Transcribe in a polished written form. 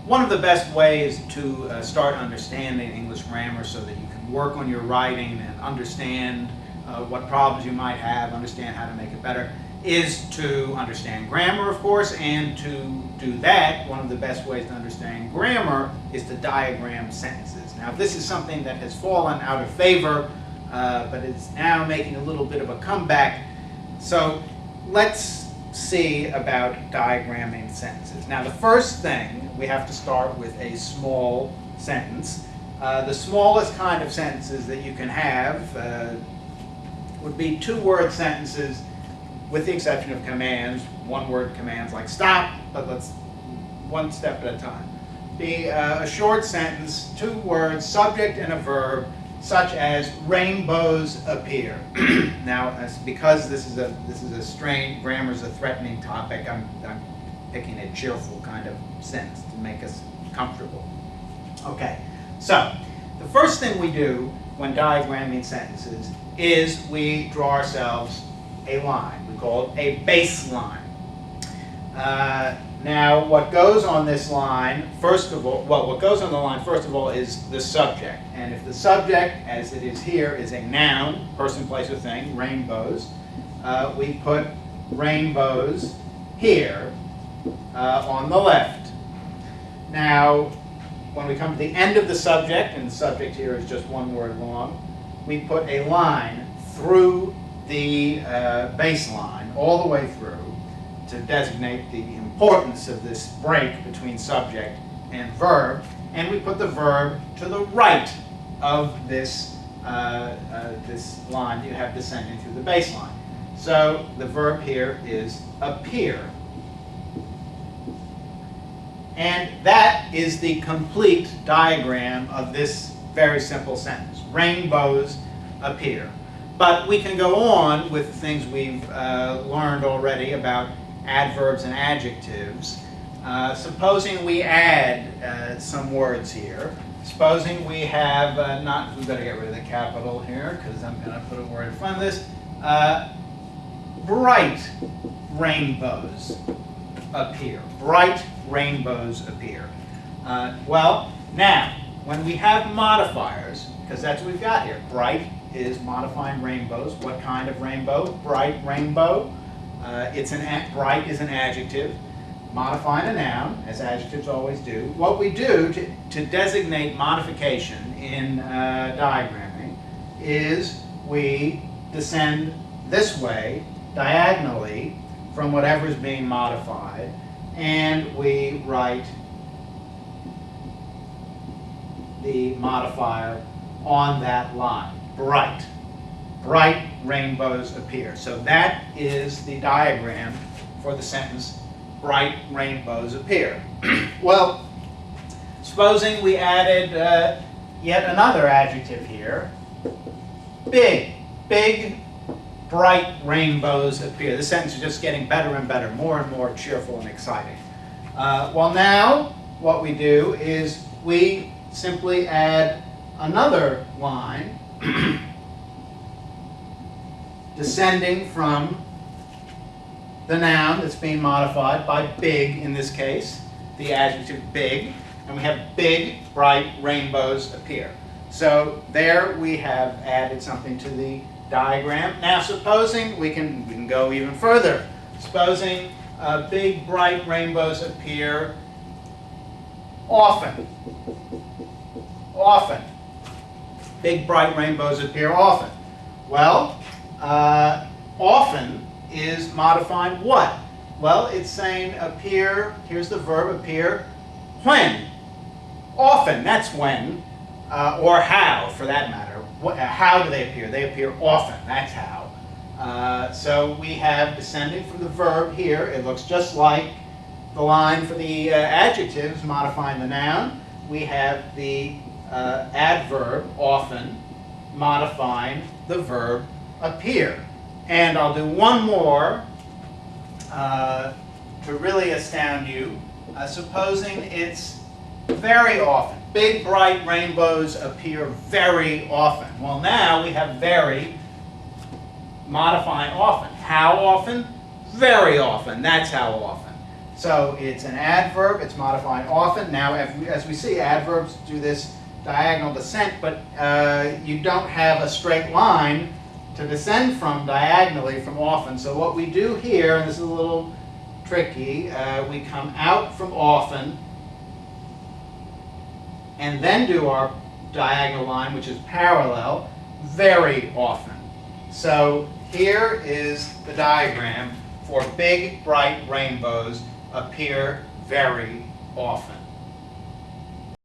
one of the best ways to start understanding English grammar so that you can work on your writing and understand what problems you might have, understand how to make it better, is to understand grammar, of course, and to do that, one of the best ways to understand grammar is to diagram sentences. Now, this is something that has fallen out of favor, but it's now making a little bit of a comeback. So let's see about diagramming sentences. Now, the first thing, we have to start with a small sentence. The smallest kind of sentences that you can have would be two-word sentences, with the exception of commands, one-word commands like stop, but let's one step at a time. Be a short sentence, two words, subject and a verb, such as rainbows appear. Now, because this is a strain, grammar is a threatening topic, I'm picking a cheerful kind of sentence to make us comfortable. Okay, so the first thing we do when diagramming sentences is we draw ourselves a line. We call it a baseline. Now, what goes on this line, first of all, what goes on the line, first of all, is the subject. And if the subject, as it is here, is a noun, person, place, or thing, rainbows, we put rainbows here on the left. Now, when we come to the end of the subject, and the subject here is just one word long, we put a line through the baseline, all the way through, to designate the importance of this break between subject and verb, and we put the verb to the right of this, this line you have descending through the baseline. So the verb here is appear. And that is the complete diagram of this very simple sentence. Rainbows appear. But we can go on with the things we've learned already about adverbs and adjectives. Supposing we add some words here. Supposing we have we better get rid of the capital here because I'm going to put a word in front of this. Bright rainbows appear. Bright rainbows appear. Well, now, when we have modifiers, because that's what we've got here, bright is modifying rainbows. What kind of rainbow? Bright rainbow. Bright is an adjective, modifying a noun, as adjectives always do. What we do to designate modification in diagramming is we descend this way, diagonally, from whatever is being modified, and we write the modifier on that line. Bright. Bright rainbows appear. So that is the diagram for the sentence, bright rainbows appear. Well, supposing we added yet another adjective here. Big. Big, bright rainbows appear. This sentence is just getting better and better, more and more cheerful and exciting. Well, now what we do is we simply add another line descending from the noun that's being modified by big in this case, the adjective big, and we have big, bright rainbows appear. So there we have added something to the diagram. Now supposing we can go even further. Supposing big, bright rainbows appear often. Often. Big, bright rainbows appear often. Well, often is modifying what? Well, it's saying appear, here's the verb appear, when? Often, that's when, or how for that matter. How do they appear? They appear often, that's how. So we have descending from the verb here, it looks just like the line for the adjectives modifying the noun. We have the adverb often modifying the verb appear. And I'll do one more to really astound you. Supposing it's very often. Big, bright rainbows appear very often. Well, now we have very modifying often. How often? Very often. That's how often. So it's an adverb, it's modified often. Now, as we see, adverbs do this diagonal descent, but you don't have a straight line to descend from diagonally from often. So what we do here, and this is a little tricky, we come out from often and then do our diagonal line, which is parallel, very often. So here is the diagram for big, bright rainbows appear very often.